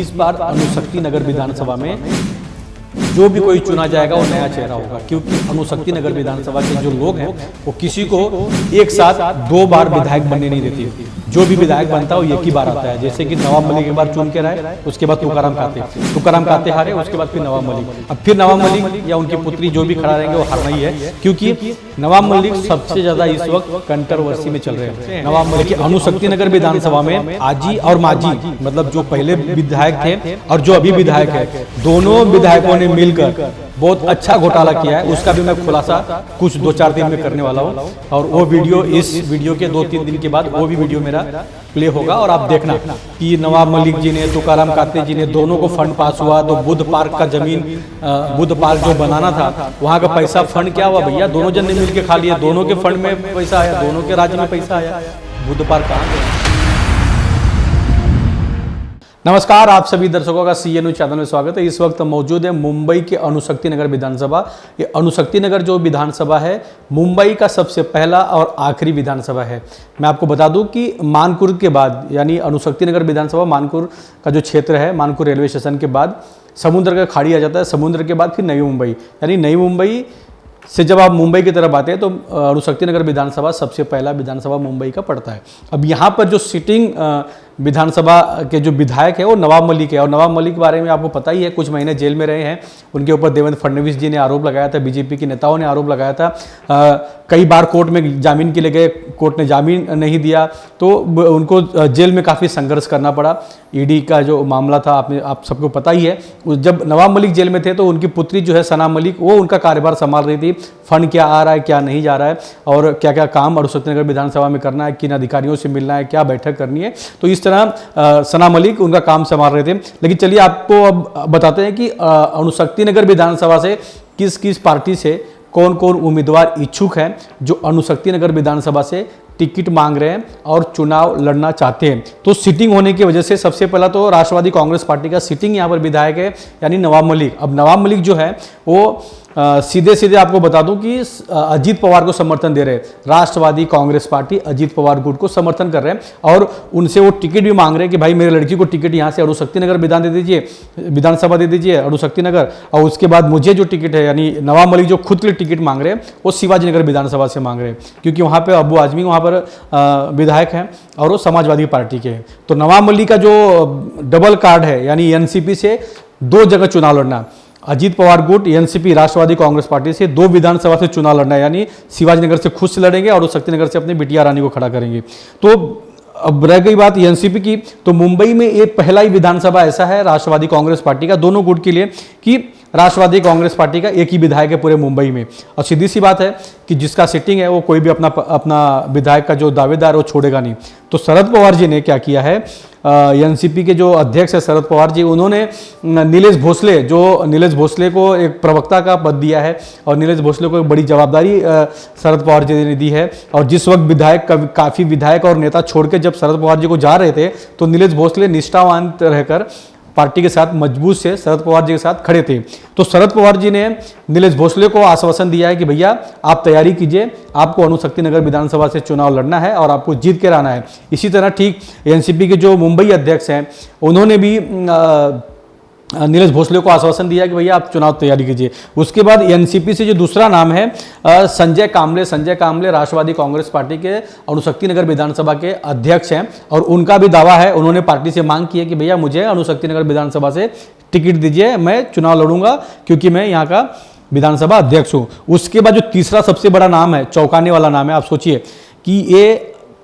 इस बार अणुशक्ति नगर विधानसभा में जो भी कोई चुना जाएगा वो नया चेहरा होगा, क्योंकि अणुशक्ति नगर विधानसभा के जो लोग हैं वो किसी को एक साथ 2 बार विधायक बनने नहीं देती। जो भी विधायक बनता है वो एक ही बार आता है। जैसे कि नवाब मलिक एक बार चुन के आए, उसके बाद तुकाराम काते हारे, उसके बाद फिर नवाब मलिक, अब फिर नवाब मलिक या उनकी पुत्री जो भी खड़ा रहेंगे वो हारना ही है, क्योंकि नवाब मलिक सबसे ज्यादा इस वक्त कंट्रोवर्सी में चल रहे हैं। नवाब मलिक की अणुशक्ति नगर विधानसभा में आजी और माजी, मतलब जो पहले विधायक थे और जो अभी विधायक है, दोनों विधायकों ने मिलकर बहुत अच्छा घोटाला किया है। उसका भी मैं खुलासा कुछ 2-4 दिन में करने वाला हूँ, और वो वीडियो इस वीडियो के 2-3 दिन के बाद वो भी वीडियो मेरा प्ले होगा, और आप देखना कि नवाब मलिक जी ने, तुकाराम काते जी ने, दोनों को फंड पास हुआ। तो बुद्ध पार्क का जमीन, बुद्ध पार्क जो बनाना था वहाँ का पैसा फंड क्या हुआ भैया, दोनों जन ने मिलकर खा लिया। दोनों के फंड में पैसा आया, दोनों के राज्य में पैसा आया। बुद्ध पार्क कहाँ गया? नमस्कार, आप सभी दर्शकों का CA न्यूज चैनल में स्वागत है। इस वक्त मौजूद है मुंबई के अणुशक्ति नगर विधानसभा। ये अणुशक्ति नगर जो विधानसभा है मुंबई का सबसे पहला और आखिरी विधानसभा है। मैं आपको बता दूं कि मानकुर के बाद, यानी अणुशक्ति नगर विधानसभा मानकुर का जो क्षेत्र है, मानकुर रेलवे स्टेशन के बाद समुद्र का खाड़ी आ जाता है। समुद्र के बाद फिर नई मुंबई, यानी नई मुंबई से जब आप मुंबई की तरफ आते हैं तो अणुशक्ति नगर विधानसभा सबसे पहला विधानसभा मुंबई का पड़ता है। अब यहाँ पर जो सिटिंग विधानसभा के जो विधायक है वो नवाब मलिक है, और नवाब मलिक के बारे में आपको पता ही है, कुछ महीने जेल में रहे हैं। उनके ऊपर देवेंद्र फडणवीस जी ने आरोप लगाया था, बीजेपी के नेताओं ने आरोप लगाया था। कई बार कोर्ट में जामीन के लिए गए, कोर्ट ने जामीन नहीं दिया, तो उनको जेल में काफ़ी संघर्ष करना पड़ा। ईडी का जो मामला था आप सबको पता ही है। जब नवाब मलिक जेल में थे तो उनकी पुत्री जो है सना मलिक, वो उनका कार्यभार संभाल रही थी। फंड क्या आ रहा है, क्या नहीं जा रहा है, और क्या क्या काम अणुशक्ति नगर विधानसभा में करना है, किन अधिकारियों से मिलना है, क्या बैठक करनी है। तो इस तरह सना मलिक उनका काम संभाल रहे थे। लेकिन चलिए आपको अब बताते हैं कि अणुशक्ति नगर विधानसभा से किस किस पार्टी से कौन कौन उम्मीदवार इच्छुक हैं जो अणुशक्ति नगर विधानसभा से टिकट मांग रहे हैं और चुनाव लड़ना चाहते हैं। तो सीटिंग होने की वजह से सबसे पहला तो राष्ट्रवादी कांग्रेस पार्टी का सीटिंग यहाँ पर विधायक है, यानी नवाब मलिक। अब नवाब मलिक जो है वो सीधे सीधे आपको बता दूं कि अजीत पवार को समर्थन दे रहे हैं। राष्ट्रवादी कांग्रेस पार्टी अजीत पवार गुट को समर्थन कर रहे हैं, और उनसे वो टिकट भी मांग रहे हैं कि भाई मेरे लड़की को टिकट यहाँ से अणुशक्ति नगर विधानसभा दे दीजिए, अणुशक्ति नगर। और उसके बाद मुझे जो टिकट है, यानी नवाब मलिक जो खुद के लिए टिकट मांग रहे हैं वो शिवाजी नगर विधानसभा से मांग रहे हैं, क्योंकि वहाँ पर अबू आजमी वहाँ पर विधायक हैं और वो समाजवादी पार्टी के हैं। तो नवाब मलिक का जो डबल कार्ड है, यानी एनसीपी से 2 जगह चुनाव लड़ना, अजीत पवार गुट एनसीपी राष्ट्रवादी कांग्रेस पार्टी से 2 विधानसभा से चुनाव लड़ना है, यानी शिवाजीनगर से खुद से लड़ेंगे और शक्तिनगर से अपनी बिटिया रानी को खड़ा करेंगे। तो अब रह गई बात एनसीपी की, तो मुंबई में ये पहला ही विधानसभा ऐसा है राष्ट्रवादी कांग्रेस पार्टी का, दोनों गुट के लिए, कि राष्ट्रवादी कांग्रेस पार्टी का एक ही विधायक है पूरे मुंबई में। और सीधी सी बात है कि जिसका सिटिंग है वो कोई भी अपना विधायक का जो दावेदार है वो छोड़ेगा नहीं। तो शरद पवार जी ने क्या किया है, एनसीपी के जो अध्यक्ष है शरद पवार जी, उन्होंने नीलेश भोसले को एक प्रवक्ता का पद दिया है, और नीलेश भोसले को एक बड़ी जवाबदारी शरद पवार जी ने दी है। और जिस वक्त काफ़ी विधायक और नेता छोड़ के जब शरद पवार जी को जा रहे थे, तो नीलेश भोसले निष्ठावान रहकर पार्टी के साथ मजबूत से शरद पवार जी के साथ खड़े थे। तो शरद पवार जी ने नीलेश भोसले को आश्वासन दिया है कि भैया आप तैयारी कीजिए, आपको अणुशक्ति नगर विधानसभा से चुनाव लड़ना है और आपको जीत के रहना है। इसी तरह ठीक एनसीपी के जो मुंबई अध्यक्ष हैं, उन्होंने भी नीलेश भोसले को आश्वासन दिया कि भैया आप चुनाव तैयारी कीजिए। उसके बाद एनसीपी से जो दूसरा नाम है संजय कामले राष्ट्रवादी कांग्रेस पार्टी के अणुशक्ति नगर विधानसभा के अध्यक्ष हैं, और उनका भी दावा है, उन्होंने पार्टी से मांग की है कि भैया मुझे अणुशक्ति नगर विधानसभा से टिकट दीजिए, मैं चुनाव लड़ूंगा क्योंकि मैं यहाँ का विधानसभा अध्यक्ष हूँ। उसके बाद जो तीसरा सबसे बड़ा नाम है, चौंकाने वाला नाम है, आप सोचिए कि ये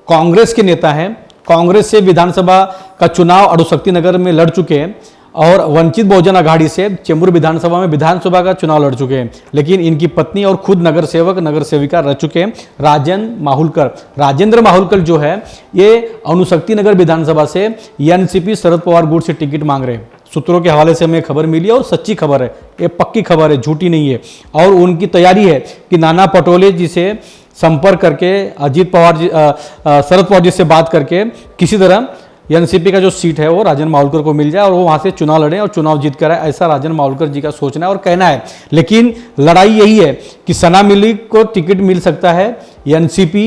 कांग्रेस के नेता हैं, कांग्रेस से विधानसभा का चुनाव अणुशक्ति नगर में लड़ चुके हैं, और वंचित बहुजन अघाड़ी से चेंबूर विधानसभा में विधानसभा का चुनाव लड़ चुके हैं। लेकिन इनकी पत्नी और खुद नगर सेविका रह चुके हैं, राजेंद्र माहुलकर जो है ये अणुशक्ति नगर विधानसभा से एनसीपी शरद पवार गुट से टिकट मांग रहे हैं। सूत्रों के हवाले से हमें खबर मिली है, और सच्ची खबर है, ये पक्की खबर है, झूठी नहीं है। और उनकी तैयारी है कि नाना पटोले जी से संपर्क करके, शरद पवार जी से बात करके किसी तरह एनसीपी का जो सीट है वो राजेंद्र माहुलकर को मिल जाए और वो वहाँ से चुनाव लड़ें और चुनाव जीत कर आए, ऐसा राजेंद्र माहुलकर जी का सोचना है और कहना है। लेकिन लड़ाई यही है कि सना मलिक को टिकट मिल सकता है एनसीपी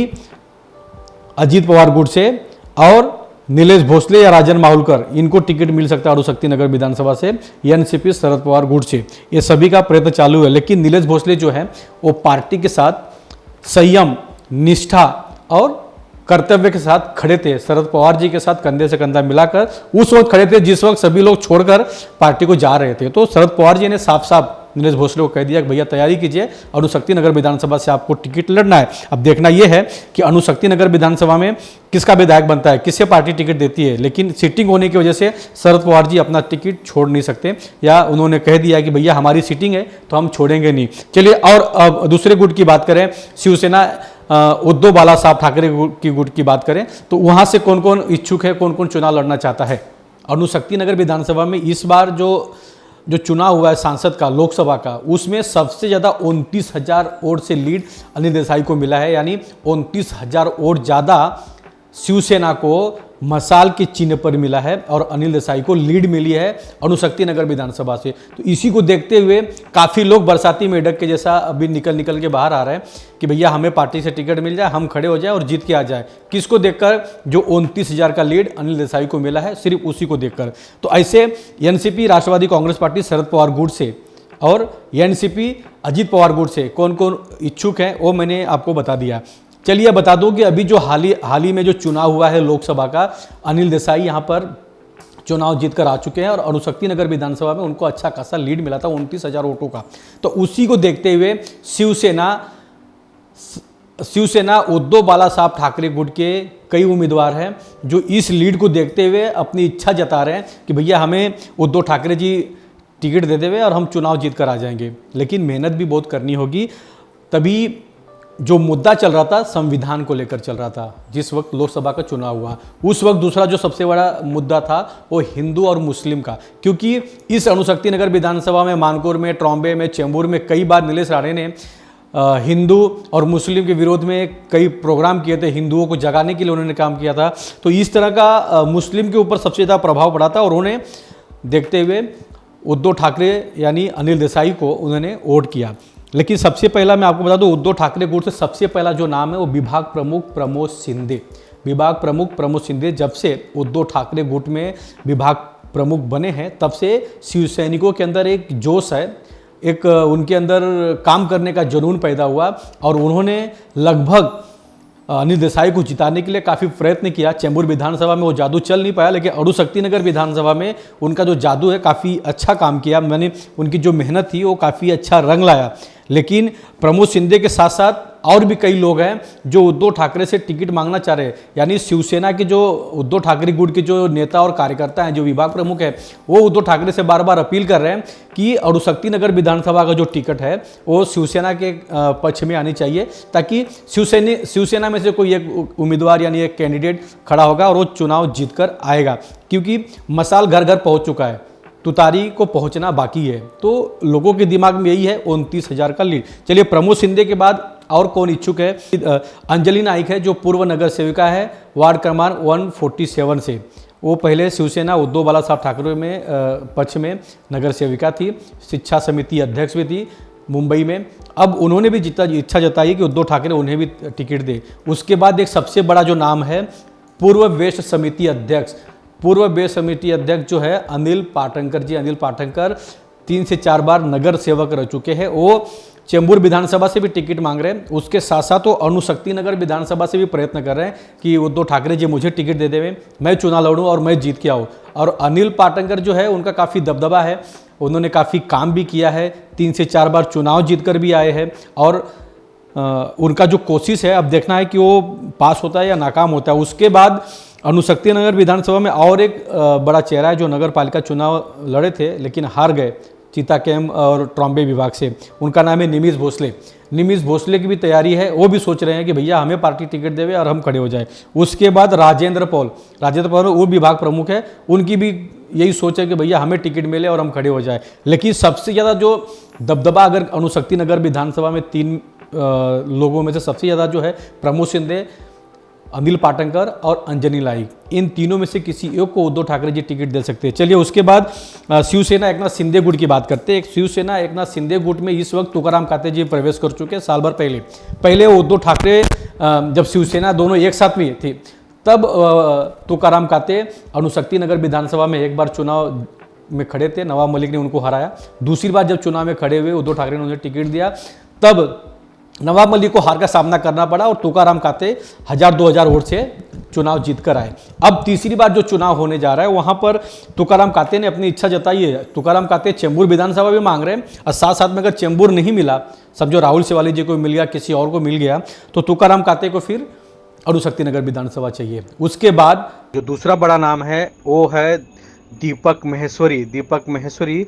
अजीत पवार गुट से, और नीलेश भोसले या राजन माहुलकर, इनको टिकट मिल सकता है अणुशक्ति नगर विधानसभा से, एनसीपी शरद पवार गुट से। ये सभी का प्रयत्न चालू है, लेकिन नीलेश भोसले जो है वो पार्टी के साथ संयम, निष्ठा और कर्तव्य के साथ खड़े थे। शरद पवार जी के साथ कंधे से कंधा मिलाकर उस वक्त खड़े थे जिस वक्त सभी लोग छोड़कर पार्टी को जा रहे थे। तो शरद पवार जी ने साफ साफ नीलेश भोसले को कह दिया कि भैया तैयारी कीजिए, अणुशक्ति नगर विधानसभा से आपको टिकट लड़ना है। अब देखना यह है कि अणुशक्ति नगर विधानसभा में किसका विधायक बनता है, किससे पार्टी टिकट देती है। लेकिन सीटिंग होने की वजह से शरद पवार जी अपना टिकट छोड़ नहीं सकते, या उन्होंने कह दिया कि भैया हमारी सीटिंग है तो हम छोड़ेंगे नहीं। चलिए, और अब दूसरे गुट की बात करें, शिवसेना उद्धव बाला साहब ठाकरे की गुट की बात करें तो वहां से कौन कौन इच्छुक है, कौन कौन चुनाव लड़ना चाहता है। अणुशक्ति नगर विधानसभा में इस बार जो चुनाव हुआ है सांसद का, लोकसभा का, उसमें सबसे ज़्यादा 29,000 वोट से लीड अनिल देसाई को मिला है। यानी 29,000 वोट ज़्यादा शिवसेना को मसाल के चिन्ह पर मिला है और अनिल देसाई को लीड मिली है अणुशक्ति नगर विधानसभा से। तो इसी को देखते हुए काफ़ी लोग बरसाती मेढक के जैसा अभी निकल के बाहर आ रहे हैं कि भैया हमें पार्टी से टिकट मिल जाए, हम खड़े हो जाए और जीत के आ जाए। किसको देखकर? जो 29,000 का लीड अनिल देसाई को मिला है, सिर्फ उसी को देखकर। तो ऐसे एनसीपी राष्ट्रवादी कांग्रेस पार्टी शरद पवार गुट से और एनसीपी अजीत पवार गुट से कौन कौन इच्छुक हैं वो मैंने आपको बता दिया। चलिए बता दो कि अभी जो हाल ही में जो चुनाव हुआ है लोकसभा का, अनिल देसाई यहाँ पर चुनाव जीतकर आ चुके हैं और अणुशक्ति नगर विधानसभा में उनको अच्छा खासा लीड मिला था 29,000 वोटों का। तो उसी को देखते हुए शिवसेना उद्धव बाला साहब ठाकरे गुट के कई उम्मीदवार हैं जो इस लीड को देखते हुए अपनी इच्छा जता रहे हैं कि भैया हमें उद्धव ठाकरे जी टिकट दे देवे और हम चुनाव जीत कर आ जाएंगे। लेकिन मेहनत भी बहुत करनी होगी। तभी जो मुद्दा चल रहा था संविधान को लेकर चल रहा था, जिस वक्त लोकसभा का चुनाव हुआ उस वक्त दूसरा जो सबसे बड़ा मुद्दा था वो हिंदू और मुस्लिम का, क्योंकि इस अणुशक्ति नगर विधानसभा में मानकोर में, ट्रॉम्बे में, चेंबूर में कई बार नीलेश राणे ने हिंदू और मुस्लिम के विरोध में कई प्रोग्राम किए थे, हिंदुओं को जगाने के लिए उन्होंने काम किया था। तो इस तरह का मुस्लिम के ऊपर सबसे ज़्यादा प्रभाव पड़ा था और उन्हें देखते हुए उद्धव ठाकरे यानी अनिल देसाई को उन्होंने वोट किया। लेकिन सबसे पहला मैं आपको बता दूं, उद्धव ठाकरे गुट से सबसे पहला जो नाम है वो विभाग प्रमुख प्रमोद शिंदे। विभाग प्रमुख प्रमोद शिंदे जब से उद्धव ठाकरे गुट में विभाग प्रमुख बने हैं तब से शिवसैनिकों के अंदर एक जोश है, एक उनके अंदर काम करने का जुनून पैदा हुआ और उन्होंने लगभग अनिल देसाई को जिताने के लिए काफ़ी प्रयत्न किया। चेंबूर विधानसभा में वो जादू चल नहीं पाया, लेकिन अणुशक्ति नगर विधानसभा में उनका जो जादू है काफ़ी अच्छा काम किया। मैंने उनकी जो मेहनत थी वो काफ़ी अच्छा रंग लाया। लेकिन प्रमोद शिंदे के साथ साथ और भी कई लोग हैं जो उद्धव ठाकरे से टिकट मांगना चाह रहे हैं। यानी शिवसेना के जो उद्धव ठाकरे गुट के जो नेता और कार्यकर्ता हैं, जो विभाग प्रमुख है, वो उद्धव ठाकरे से बार बार अपील कर रहे हैं कि अणुशक्ति नगर विधानसभा का जो टिकट है वो शिवसेना के पक्ष में आनी चाहिए, ताकि शिवसेना में से कोई एक उम्मीदवार यानी एक कैंडिडेट खड़ा होगा और वो चुनाव जीत कर आएगा। क्योंकि मसाल घर घर पहुँच चुका है, तुतारी को पहुंचना बाकी है। तो लोगों के दिमाग में यही है 29,000 का लीड। चलिए, प्रमोद शिंदे के बाद और कौन इच्छुक है? अंजलि नाइक है जो पूर्व नगर सेविका है वार्ड क्रमांक 147 से। वो पहले शिवसेना उद्धव बाला साहब ठाकरे में पक्ष में नगर सेविका थी, शिक्षा समिति अध्यक्ष भी थी मुंबई में। अब उन्होंने भी इच्छा जताई कि उद्धव ठाकरे उन्हें भी टिकट दे। उसके बाद एक सबसे बड़ा जो नाम है पूर्व वेस्ट समिति अध्यक्ष, पूर्व वेस्ट समिति अध्यक्ष जो है अनिल पाटंकर जी। अनिल पाटंकर 3 से 4 बार नगर सेवक रह चुके हैं। वो चेंबूर विधानसभा से भी टिकट मांग रहे हैं, उसके साथ साथ वो अणुशक्ति नगर विधानसभा से भी प्रयत्न कर रहे हैं कि उद्धव ठाकरे जी मुझे टिकट दे देवे, मैं चुनाव लड़ूं और मैं जीत के आऊँ। और अनिल पाटंकर जो है उनका काफ़ी दबदबा है, उन्होंने काफ़ी काम भी किया है, 3 से 4 बार चुनाव जीत कर भी आए हैं। और उनका जो कोशिश है अब देखना है कि वो पास होता है या नाकाम होता है। उसके बाद अणुशक्ति नगर विधानसभा में और एक बड़ा चेहरा है जो नगर पालिका चुनाव लड़े थे लेकिन हार गए चीता कैम्प और ट्रॉम्बे विभाग से। उनका नाम है निमिष भोसले। निमिष भोसले की भी तैयारी है, वो भी सोच रहे हैं कि भैया हमें पार्टी टिकट देवे और हम खड़े हो जाए। उसके बाद राजेंद्र पॉल वो विभाग प्रमुख है, उनकी भी यही सोच है कि भैया हमें टिकट मिले और हम खड़े हो जाए। लेकिन सबसे ज़्यादा जो दबदबा अगर अणुशक्ति नगर विधानसभा में 3 लोगों में से सबसे ज़्यादा जो है प्रमोद शिंदे, अनिल पाटंकर और अंजलि नाइक, इन तीनों में से किसी एक को उद्धव ठाकरे जी टिकट दे सकते हैं। चलिए, उसके बाद शिवसेना एकनाथ शिंदे गुट की बात करते हैं। शिवसेना एकनाथ शिंदे गुट में इस वक्त तुकाराम काते जी प्रवेश कर चुके हैं साल भर पहले। उद्धव ठाकरे जब शिवसेना दोनों एक साथ में थी तब तुकाराम काते अणुशक्ति नगर विधानसभा में एक बार चुनाव में खड़े थे, नवाब मलिक ने उनको हराया। दूसरी बार जब चुनाव में खड़े हुए, उद्धव ठाकरे ने उन्हें टिकट दिया, तब नवाब मलिक को हार का सामना करना पड़ा और तुकाराम काते 1000-2000 वोट से चुनाव जीत कर आए। अब तीसरी बार जो चुनाव होने जा रहा है वहां पर तुकाराम काते ने अपनी इच्छा जताई है। तुकाराम काते चेंबूर विधानसभा भी मांग रहे हैं और साथ साथ में अगर चेंबूर नहीं मिला, समझो राहुल सेवाली जी को मिल गया, किसी और को मिल गया, तो तुकाराम काते को फिर अणुशक्ति नगर विधानसभा चाहिए। उसके बाद जो दूसरा बड़ा नाम है वो है दीपक महेश्वरी। दीपक महेश्वरी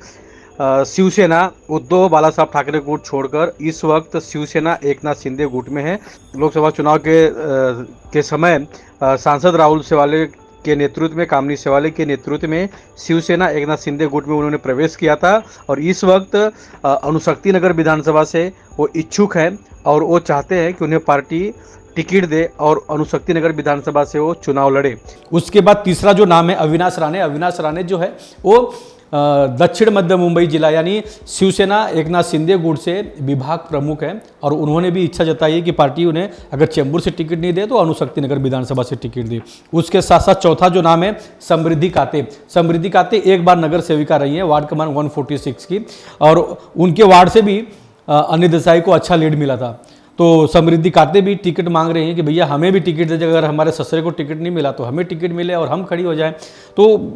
शिवसेना उद्धव बाला साहब ठाकरे गुट छोड़कर इस वक्त शिवसेना एकनाथ शिंदे गुट में है। लोकसभा चुनाव के समय सांसद राहुल सेवाले के नेतृत्व में, कामनी सेवाले के नेतृत्व में शिवसेना एकनाथ शिंदे गुट में उन्होंने प्रवेश किया था और इस वक्त अणुशक्ति नगर विधानसभा से वो इच्छुक हैं और वो चाहते हैं कि उन्हें पार्टी टिकट दे और अणुशक्ति नगर विधानसभा से वो चुनाव लड़े। उसके बाद तीसरा जो नाम है अविनाश राणे। अविनाश राणे जो है वो दक्षिण मध्य मुंबई जिला यानी शिवसेना एकनाथ शिंदे गुट से विभाग प्रमुख है और उन्होंने भी इच्छा जताई है कि पार्टी उन्हें अगर चेंबूर से टिकट नहीं दे तो अणुशक्ति नगर विधानसभा से टिकट दे। उसके साथ साथ चौथा जो नाम है समृद्धि काते। समृद्धि काते एक बार नगर सेविका रही है वार्ड क्रमांक 146 की और उनके वार्ड से भी अनिल देसाई को अच्छा लीड मिला था। तो समृद्धि काते भी टिकट मांग रहे हैं कि भैया हमें भी टिकट दे, अगर हमारे ससुरे को टिकट नहीं मिला तो हमें टिकट मिले और हम खड़ी हो जाएं। तो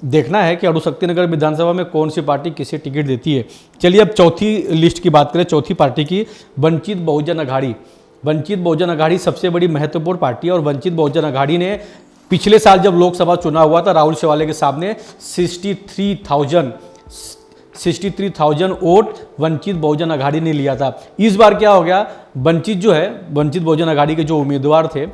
देखना है कि अणुशक्ति नगर विधानसभा में कौन सी पार्टी किसे टिकट देती है। चलिए अब चौथी लिस्ट की बात करें, चौथी पार्टी की, वंचित बहुजन अघाड़ी। वंचित बहुजन अघाड़ी सबसे बड़ी महत्वपूर्ण पार्टी है और वंचित बहुजन अघाड़ी ने पिछले साल जब लोकसभा चुनाव हुआ था राहुल सेवाले के सामने 63,000 वोट वंचित बहुजन अघाड़ी ने लिया था। इस बार क्या हो गया, वंचित जो है, वंचित बहुजन अघाड़ी के जो उम्मीदवार थे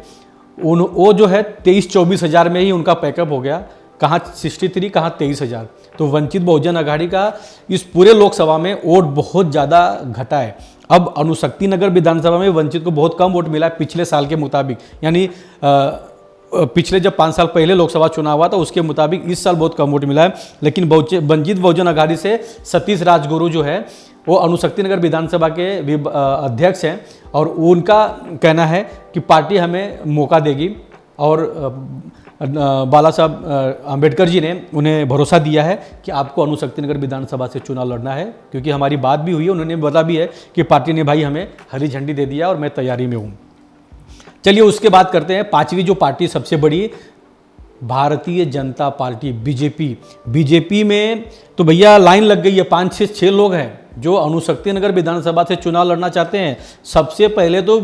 वो जो है 23-24 हज़ार में ही उनका पैकअप हो गया। कहाँ 63, कहाँ 23,000। तो वंचित बहुजन अघाड़ी का इस पूरे लोकसभा में वोट बहुत ज़्यादा घटा है। अब अणुशक्ति नगर विधानसभा में वंचित को बहुत कम वोट मिला है पिछले साल के मुताबिक, यानी पिछले जब 5 साल पहले लोकसभा चुनाव हुआ था उसके मुताबिक इस साल बहुत कम वोट मिला है। लेकिन वंचित बहुजन अघाड़ी से सतीश राजगुरु जो है वो अणुशक्ति नगर विधानसभा के अध्यक्ष हैं और उनका कहना है कि पार्टी हमें मौका देगी और बाला साहब अम्बेडकर जी ने उन्हें भरोसा दिया है कि आपको अणुशक्ति नगर विधानसभा से चुनाव लड़ना है, क्योंकि हमारी बात भी हुई है, उन्होंने बोला भी है कि पार्टी ने भाई हमें हरी झंडी दे दिया और मैं तैयारी में हूँ। चलिए उसके बाद करते हैं पांचवी जो पार्टी सबसे बड़ी, Bharatiya Janata party BJP. BJP में तो भैया लाइन लग गई है, 5-6 लोग हैं जो अणुशक्ति नगर विधानसभा से चुनाव लड़ना चाहते हैं। सबसे पहले तो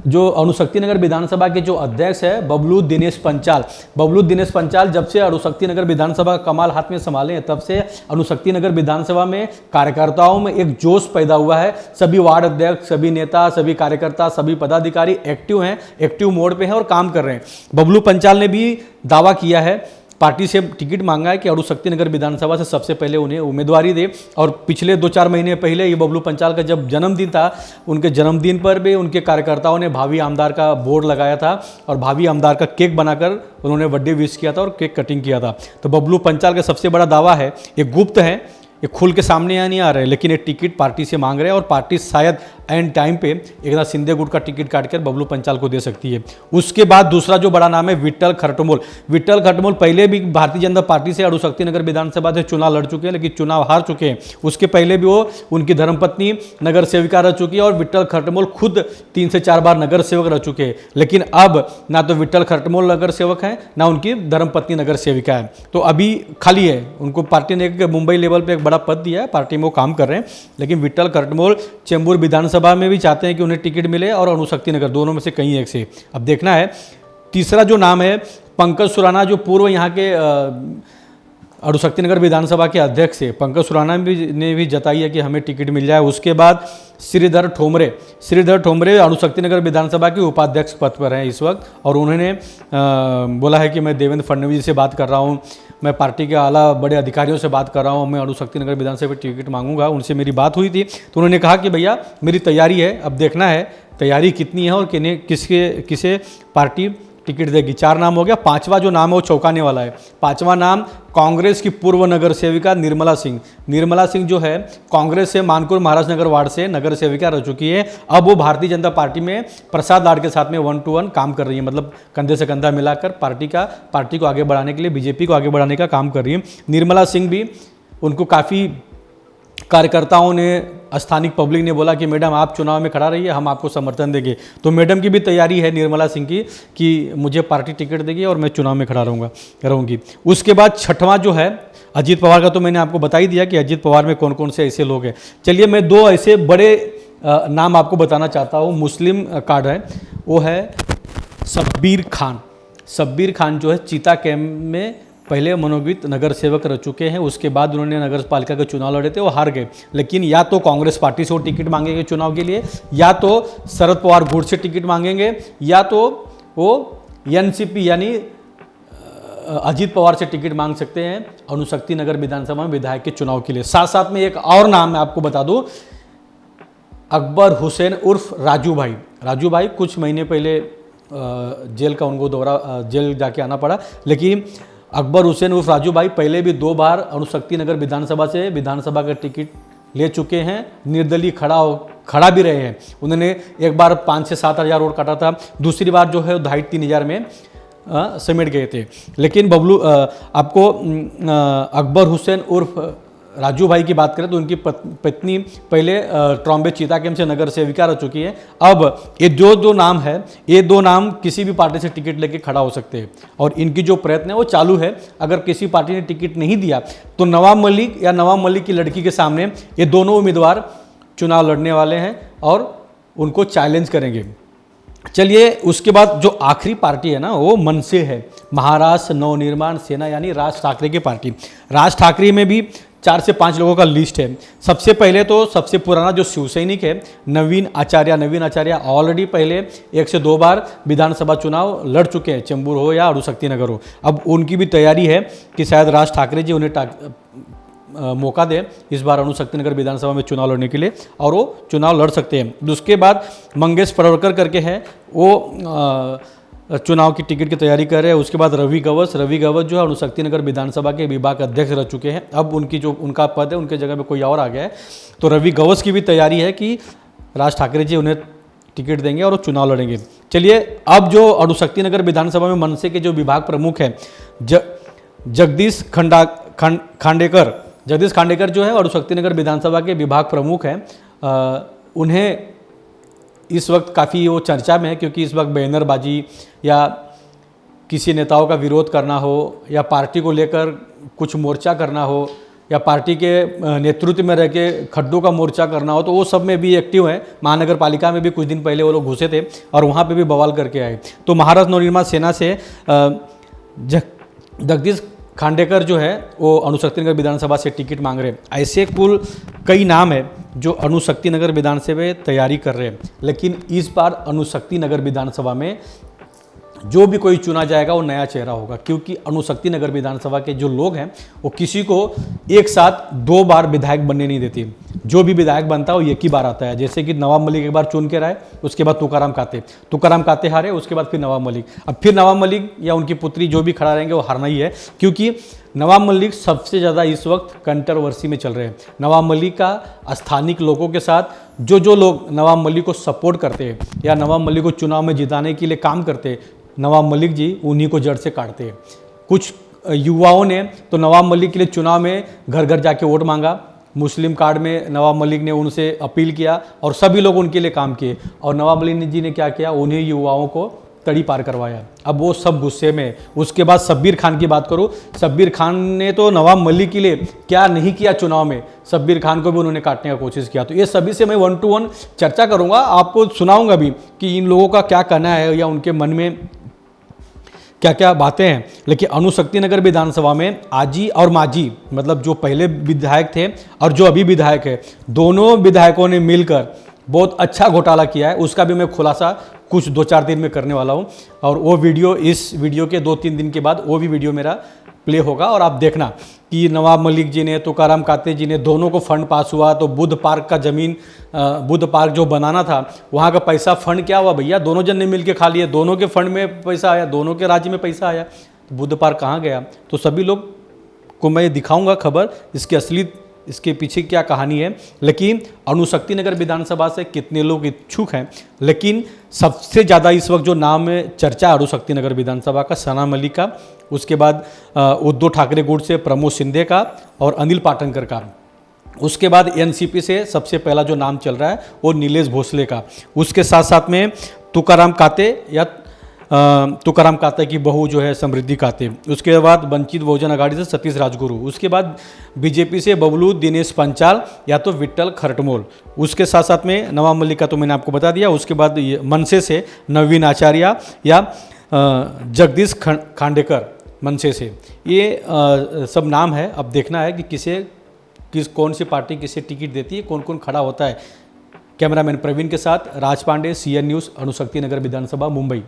जो अणुशक्ति नगर विधानसभा के जो अध्यक्ष है बबलू दिनेश पंचाल। बबलू दिनेश पंचाल जब से अणुशक्ति नगर विधानसभा का कमाल हाथ में संभाले हैं तब से अणुशक्ति नगर विधानसभा में कार्यकर्ताओं में एक जोश पैदा हुआ है। सभी वार्ड अध्यक्ष, सभी नेता, सभी कार्यकर्ता, सभी पदाधिकारी एक्टिव हैं, एक्टिव मोड पे हैं और काम कर रहे हैं। बबलू पंचाल ने भी दावा किया है, पार्टी से टिकट मांगा है कि अणुशक्ति नगर विधानसभा से सबसे पहले उन्हें उम्मीदवारी दे। और पिछले 2-4 महीने पहले ये बबलू पंचाल का जब जन्मदिन था, उनके जन्मदिन पर भी उनके कार्यकर्ताओं ने भावी आमदार का बोर्ड लगाया था और भावी आमदार का केक बनाकर उन्होंने बर्थडे विश किया था और केक कटिंग किया था। तो बबलू पंचाल का सबसे बड़ा दावा है, ये गुप्त है, ये खुल के सामने यहाँ नहीं आ रहे, लेकिन ये टिकट पार्टी से मांग रहे हैं और पार्टी शायद एंड टाइम पे एकनाथ शिंदे गुट का टिकट काटकर बबलू पंचाल को दे सकती है। उसके बाद दूसरा जो बड़ा नाम है विट्ठल खरटमोल। विट्ठल खरटमोल पहले भी भारतीय जनता पार्टी से अणुशक्ति नगर विधानसभा से चुनाव लड़ चुके हैं, लेकिन चुनाव हार चुके हैं। उसके पहले भी वो उनकी धर्मपत्नी नगर सेविका रह चुकी है और विट्ठल खरटमोल खुद 3 से 4 बार नगर सेवक रह चुके हैं। लेकिन अब ना तो विट्ठल खरटमोल नगर सेवक है, ना उनकी धर्मपत्नी नगर सेविका है, तो अभी खाली है। उनको पार्टी ने मुंबई लेवल पर एक बड़ा पद दिया है, पार्टी में वो काम कर रहे हैं। लेकिन विट्ठल खरटमोल चेंबूर विधानसभा में भी चाहते हैं कि उन्हें टिकट मिले और अणुशक्ति नगर, दोनों में से कहीं एक से। अब देखना है। तीसरा जो नाम है पंकज सुराना, जो पूर्व यहाँ के अणुशक्ति नगर विधानसभा के अध्यक्ष है, पंकज सुराना ने भी जताई है कि हमें टिकट मिल जाए। उसके बाद श्रीधर ठोमरे। श्रीधर ठोमरे अणुशक्ति नगर विधानसभा के उपाध्यक्ष पद पर हैं इस वक्त और उन्होंने बोला है कि मैं देवेंद्र फडणवीस से बात कर रहा हूँ, मैं पार्टी के आला बड़े अधिकारियों से बात कर रहा हूँ, मैं अणुशक्ति नगर विधानसभा टिकट मांगूंगा। उनसे मेरी बात हुई थी तो उन्होंने कहा कि भैया मेरी तैयारी है, अब देखना है तैयारी कितनी है और किसे पार्टी टिकट देगी। 4 नाम हो गया। 5वां जो नाम है वो चौंकाने वाला है। 5वां नाम कांग्रेस की पूर्व नगर सेविका निर्मला सिंह। निर्मला सिंह जो है कांग्रेस से मानपुर महाराजनगर वार्ड से नगर सेविका रह चुकी है। अब वो भारतीय जनता पार्टी में प्रसाद लाड के साथ में 1 to 1 काम कर रही है, मतलब कंधे से कंधा मिलाकर पार्टी को आगे बढ़ाने के लिए, बीजेपी को आगे बढ़ाने का काम कर रही है। निर्मला सिंह भी, उनको काफ़ी कार्यकर्ताओं ने, स्थानिक पब्लिक ने बोला कि मैडम आप चुनाव में खड़ा रहिए, हम आपको समर्थन देंगे। तो मैडम की भी तैयारी है निर्मला सिंह की कि मुझे पार्टी टिकट देगी और मैं चुनाव में खड़ा रहूँगी। उसके बाद 6वां जो है अजीत पवार का, तो मैंने आपको बता ही दिया कि अजीत पवार में कौन कौन से ऐसे लोग हैं। चलिए मैं 2 ऐसे बड़े नाम आपको बताना चाहता हूँ। मुस्लिम कार्ड है, वो है शब्बीर खान। शब्बीर खान जो है चीता कैंप में पहले मनोनीत नगर सेवक रह चुके हैं। उसके बाद उन्होंने नगर पालिका के चुनाव लड़े थे, वो हार गए। लेकिन या तो कांग्रेस पार्टी से वो टिकट मांगेंगे चुनाव के लिए, या तो शरद पवार गुट से टिकट मांगेंगे, या तो वो एनसीपी यानी अजीत पवार से टिकट मांग सकते हैं अणुशक्ति नगर विधानसभा में विधायक के चुनाव के लिए। साथ साथ में एक और नाम मैं आपको बता दूं, अकबर हुसैन उर्फ राजू भाई। राजू भाई कुछ महीने पहले जेल का उनको जेल जाके आना पड़ा, लेकिन अकबर हुसैन उर्फ राजू भाई पहले भी 2 बार अणुशक्ति नगर विधानसभा से विधानसभा का टिकट ले चुके हैं। निर्दलीय खड़ा भी रहे हैं। उन्होंने एक बार 5 से 7 हज़ार वोट काटा था, दूसरी बार जो है 2,500-3 हज़ार में समेट गए थे। लेकिन बबलू आपको अकबर हुसैन उर्फ राजू भाई की बात करें तो उनकी पत्नी पहले ट्रॉम्बे चीता कैंप से नगर सेविका रह चुकी है। अब ये जो नाम है, ये 2 नाम किसी भी पार्टी से टिकट लेके खड़ा हो सकते हैं और इनकी जो प्रयत्न है वो चालू है। अगर किसी पार्टी ने टिकट नहीं दिया तो नवाब मलिक या नवाब मलिक की लड़की के सामने ये दोनों उम्मीदवार चुनाव लड़ने वाले हैं और उनको चैलेंज करेंगे। चलिए उसके बाद जो आखिरी पार्टी है ना वो मनसे है, महाराष्ट्र नवनिर्माण सेना यानी राज ठाकरे की पार्टी। राज ठाकरे में भी 4 से 5 लोगों का लिस्ट है। सबसे पहले तो सबसे पुराना जो शिवसैनिक है नवीन आचार्य ऑलरेडी पहले 1 से 2 बार विधानसभा चुनाव लड़ चुके हैं, चेंबूर हो या अणुशक्ति नगर हो। अब उनकी भी तैयारी है कि शायद राज ठाकरे जी उन्हें मौका दें इस बार अणुशक्ति नगर विधानसभा में चुनाव लड़ने के लिए और वो चुनाव लड़ सकते हैं। उसके बाद मंगेश पड़ोरकर करके हैं, वो चुनाव की टिकट की तैयारी कर रहे हैं। उसके बाद रवि गवस जो है अणुशक्ति नगर विधानसभा के विभाग अध्यक्ष रह चुके हैं। अब उनका पद है, उनके जगह पे कोई और आ गया है। तो रवि गवस की भी तैयारी है कि राज ठाकरे जी उन्हें टिकट देंगे और वो चुनाव लड़ेंगे। चलिए अब जो अणुशक्ति नगर विधानसभा में मनसे के जो विभाग प्रमुख हैं जगदीश खांडेकर जो है अणुशक्ति नगर विधानसभा के विभाग प्रमुख हैं। उन्हें इस वक्त काफ़ी वो चर्चा में है क्योंकि इस वक्त बैनरबाजी या किसी नेताओं का विरोध करना हो या पार्टी को लेकर कुछ मोर्चा करना हो या पार्टी के नेतृत्व में रह के खड्डों का मोर्चा करना हो, तो वो सब में भी एक्टिव हैं। महानगर पालिका में भी कुछ दिन पहले वो लोग घुसे थे और वहाँ पे भी बवाल करके आए। तो महाराष्ट्र नवनिर्माण सेना से जगदीश खांडेकर जो है वो अणुशक्ति नगर विधानसभा से टिकट मांग रहे हैं। ऐसे कुल कई नाम है जो अणुशक्ति नगर विधानसभा में तैयारी कर रहे हैं। लेकिन इस बार अणुशक्ति नगर विधानसभा में जो भी कोई चुना जाएगा वो नया चेहरा होगा, क्योंकि अणुशक्ति नगर विधानसभा के जो लोग हैं वो किसी को एक साथ 2 बार विधायक बनने नहीं देती। जो भी विधायक बनता है वो एक ही बार आता है। जैसे कि नवाब मलिक एक बार चुन के रहे, उसके बाद तुकाराम काते हारे, उसके बाद फिर नवाब मलिक, अब फिर नवाब मलिक या उनकी पुत्री जो भी खड़ा रहेंगे वो हारना ही है। क्योंकि नवाब मलिक सबसे ज़्यादा इस वक्त कंट्रोवर्सी में चल रहे हैं। नवाब मलिक का स्थानिक लोगों के साथ जो लोग नवाब मलिक को सपोर्ट करते हैं या नवाब मलिक को चुनाव में जिताने के लिए काम करते हैं, नवाब मलिक जी उन्हीं को जड़ से काटते हैं। कुछ युवाओं ने तो नवाब मलिक के लिए चुनाव में घर घर जाके वोट मांगा। मुस्लिम कार्ड में नवाब मलिक ने उनसे अपील किया और सभी लोग उनके लिए काम किए। और नवाब मलिक जी ने क्या किया, उन्हीं युवाओं को तड़ी पार करवाया। अब वो सब गुस्से में। उसके बाद शब्बीर खान की बात करूँ, शब्बीर खान ने तो नवाब मलिक के लिए क्या नहीं किया चुनाव में, शब्बीर खान को भी उन्होंने काटने का कोशिश किया। तो ये सभी से मैं 1 to 1 चर्चा करूँगा, आपको सुनाऊंगा भी कि इन लोगों का क्या कहना है या उनके मन में क्या क्या बातें हैं। लेकिन अणुशक्ति नगर विधानसभा में आजी और माजी, मतलब जो पहले विधायक थे और जो अभी विधायक है, दोनों विधायकों ने मिलकर बहुत अच्छा घोटाला किया है। उसका भी मैं कुछ 2-4 दिन में करने वाला हूँ। और वो वीडियो, इस वीडियो के 2-3 दिन के बाद वो भी वीडियो मेरा प्ले होगा और आप देखना कि नवाब मलिक जी ने, तुकाराम काते जी ने, दोनों को फंड पास हुआ। तो बुद्ध पार्क का ज़मीन, बुद्ध पार्क जो बनाना था वहाँ का पैसा फंड क्या हुआ भैया, दोनों जन ने मिल के खा लिए, दोनों के फंड में पैसा आया, दोनों के राज्य में पैसा आया। तो बुद्ध पार्क कहाँ गया? तो सभी लोग को मैं दिखाऊंगा खबर, इसकी असली, इसके पीछे क्या कहानी है। लेकिन अणुशक्ति नगर विधानसभा से कितने लोग इच्छुक हैं, लेकिन सबसे ज़्यादा इस वक्त जो नाम में चर्चा अणुशक्ति नगर विधानसभा का, सना मलिक का, उसके बाद उद्धव ठाकरे गुट से प्रमोद शिंदे का और अनिल पाटनकर का, उसके बाद एनसीपी से सबसे पहला जो नाम चल रहा है वो नीलेश भोसले का, उसके साथ साथ में तुकाराम काते या तुकाराम काते की बहू जो है समृद्धि काते, उसके बाद वंचित बहुजन आघाड़ी से सतीश राजगुरु, उसके बाद बीजेपी से बबलू दिनेश पंचाल या तो विट्ठल खरटमोल, उसके साथ साथ में नवाब मलिक का तो मैंने आपको बता दिया, उसके बाद मनसे से नवीन आचार्य या जगदीश खांडेकर मनसे से। ये सब नाम है। अब देखना है कि कौन सी पार्टी किसे टिकट देती है, कौन कौन खड़ा होता है। कैमरामैन प्रवीण के साथ राज पांडे, CN न्यूज़, अणुशक्ति नगर विधानसभा, मुंबई।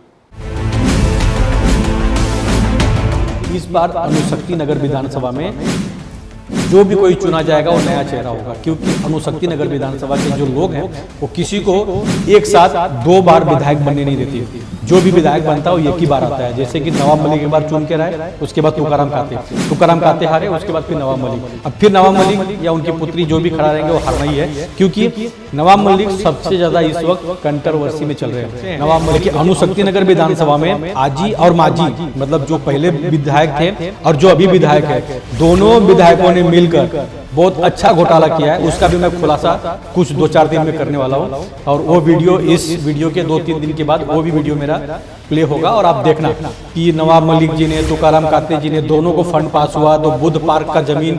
इस बार अणुशक्ति नगर विधानसभा में जो भी कोई चुना जाएगा वो नया चेहरा होगा, क्योंकि अणुशक्ति नगर विधानसभा के जो लोग हैं वो किसी को एक साथ 2 बार विधायक बनने नहीं देती। जो भी विधायक बनता है वो एक ही बार आता है। जैसे कि नवाब मलिक एक बार चुन के रहे, उसके बाद तुकाराम काते हारे, उसके बाद फिर नवाब मलिक, अब फिर नवाब मलिक या उनकी पुत्री जो भी खड़ा रहेंगे वो हारना ही है, क्योंकि नवाब मलिक सबसे ज्यादा इस वक्त कंट्रोवर्सी में चल रहे हैं। नवाब मलिक की अणुशक्ति नगर विधानसभा में आजी और माजी, मतलब जो पहले विधायक थे और जो अभी विधायक है, दोनों विधायकों ने मिलकर बहुत अच्छा घोटाला किया है। उसका भी मैं खुलासा कुछ 2-4 दिन में करने वाला हूँ। और वो वीडियो, इस वीडियो के 2-3 दिन के बाद वो भी वीडियो मेरा प्ले होगा और आप देखना कि नवाब मलिक जी ने, तुकाराम काते जी ने, दोनों को फंड पास हुआ। तो बुद्ध पार्क का ज़मीन,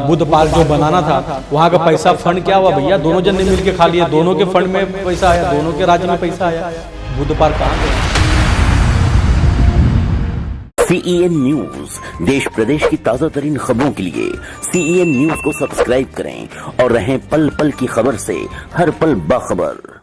बुद्ध पार्क जो बनाना था वहाँ का पैसा फंड क्या हुआ भैया, दोनों जन ने मिल के खा लिए, दोनों के फंड में पैसा आया, दोनों के राज्य में पैसा आया। बुद्ध पार्क कहाँ गया? CEN न्यूज, देश प्रदेश की ताजा तरीन खबरों के लिए CEN न्यूज को सब्सक्राइब करें और रहें पल पल की खबर से हर पल बाखबर।